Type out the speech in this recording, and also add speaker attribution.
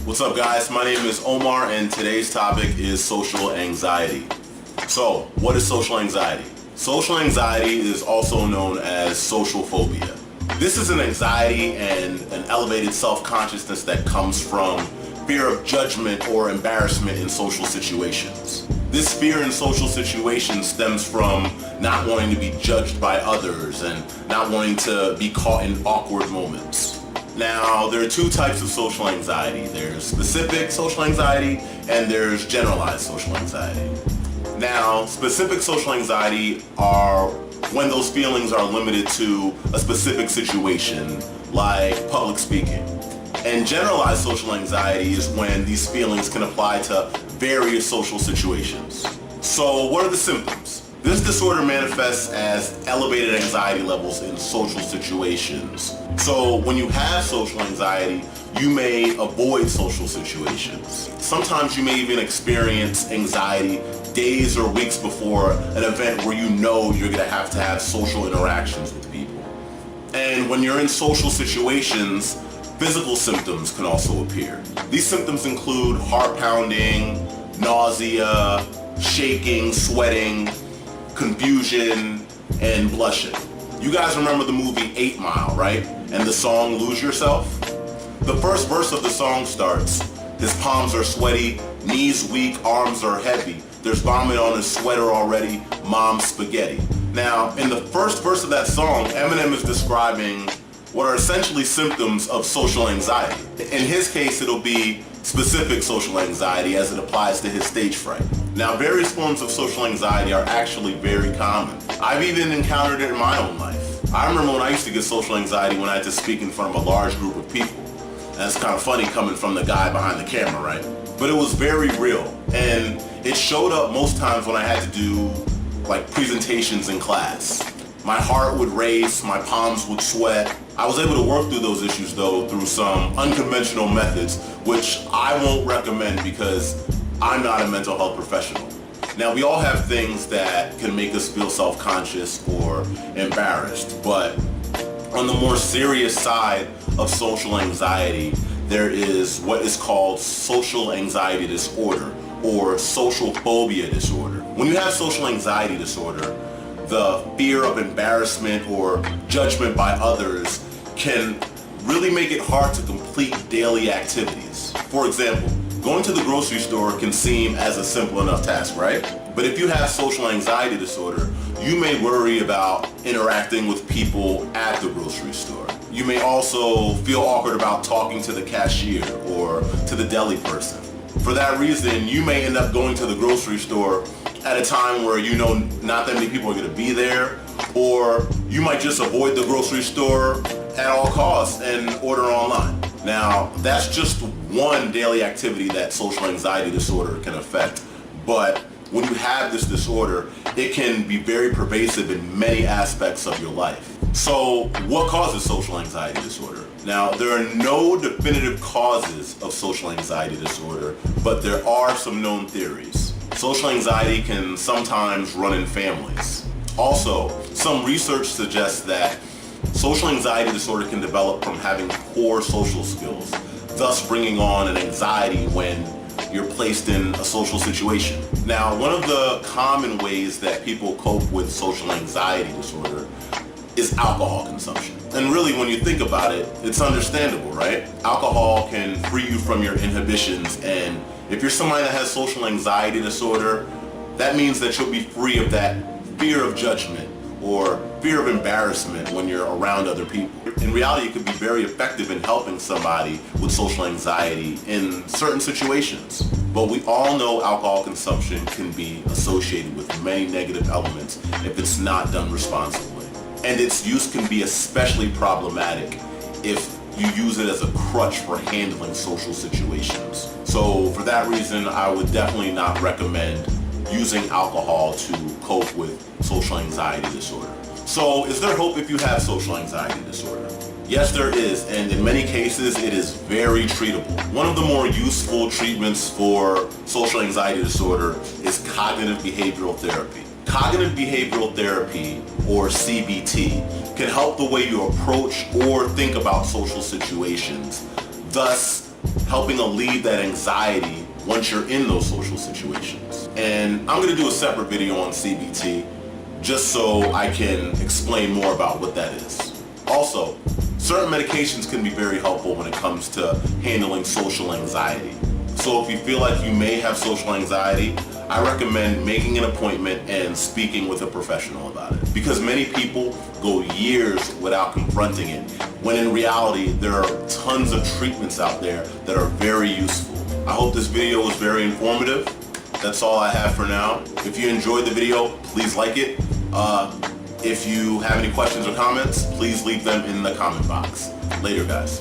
Speaker 1: What's up, guys? My name is Omar, and today's topic is social anxiety. So, what is social anxiety? Social anxiety is also known as social phobia. This is an anxiety and an elevated self-consciousness that comes from fear of judgment or embarrassment in social situations. This fear in social situations stems from not wanting to be judged by others and not wanting to be caught in awkward moments. Now, there are two types of social anxiety. There's specific social anxiety and there's generalized social anxiety. Now, specific social anxiety are when those feelings are limited to a specific situation, like public speaking. And generalized social anxiety is when these feelings can apply to various social situations. So, what are the symptoms? This disorder manifests as elevated anxiety levels in social situations. So when you have social anxiety, you may avoid social situations. Sometimes you may even experience anxiety days or weeks before an event where you know you're going to have social interactions with people. And when you're in social situations, physical symptoms can also appear. These symptoms include heart pounding, nausea, shaking, sweating, confusion, and blushing. You guys remember the movie 8 Mile, right? And the song Lose Yourself? The first verse of the song starts, his palms are sweaty, knees weak, arms are heavy. There's vomit on his sweater already, mom's spaghetti. Now, in the first verse of that song, Eminem is describing what are essentially symptoms of social anxiety. In his case, it'll be specific social anxiety as it applies to his stage fright. Now, various forms of social anxiety are actually very common. I've even encountered it in my own life. I remember when I used to get social anxiety when I had to speak in front of a large group of people. That's kind of funny coming from the guy behind the camera, right? But it was very real, and it showed up most times when I had to do like presentations in class. My heart would race, my palms would sweat. I was able to work through those issues though through some unconventional methods, which I won't recommend because I'm not a mental health professional. Now, we all have things that can make us feel self-conscious or embarrassed, but on the more serious side of social anxiety, there is what is called social anxiety disorder or social phobia disorder. When you have social anxiety disorder, the fear of embarrassment or judgment by others can really make it hard to complete daily activities. For example, going to the grocery store can seem as a simple enough task, right? But if you have social anxiety disorder, you may worry about interacting with people at the grocery store. You may also feel awkward about talking to the cashier or to the deli person. For that reason, you may end up going to the grocery store at a time where you know not that many people are going to be there, or you might just avoid the grocery store at all costs and order online. Now, that's just one daily activity that social anxiety disorder can affect, but when you have this disorder, it can be very pervasive in many aspects of your life. So, what causes social anxiety disorder? Now, there are no definitive causes of social anxiety disorder, but there are some known theories. Social anxiety can sometimes run in families. Also, some research suggests that social anxiety disorder can develop from having poor social skills, thus bringing on an anxiety when you're placed in a social situation. Now, one of the common ways that people cope with social anxiety disorder is alcohol consumption. And really, when you think about it, it's understandable, right? Alcohol can free you from your inhibitions, and if you're somebody that has social anxiety disorder, that means that you'll be free of that fear of judgment or fear of embarrassment when you're around other people. In reality, it could be very effective in helping somebody with social anxiety in certain situations. But we all know alcohol consumption can be associated with many negative elements if it's not done responsibly. And its use can be especially problematic if you use it as a crutch for handling social situations. So for that reason, I would definitely not recommend using alcohol to cope with social anxiety disorder. So is there hope if you have social anxiety disorder? Yes, there is, and in many cases, it is very treatable. One of the more useful treatments for social anxiety disorder is cognitive behavioral therapy. Cognitive behavioral therapy, or CBT, can help the way you approach or think about social situations, thus helping alleviate that anxiety once you're in those social situations. And I'm going to do a separate video on CBT just so I can explain more about what that is. Also, certain medications can be very helpful when it comes to handling social anxiety. So if you feel like you may have social anxiety, I recommend making an appointment and speaking with a professional about it. Because many people go years without confronting it, when in reality there are tons of treatments out there that are very useful. I hope this video was very informative. That's all I have for now. If you enjoyed the video, please like it. If you have any questions or comments, please leave them in the comment box. Later, guys.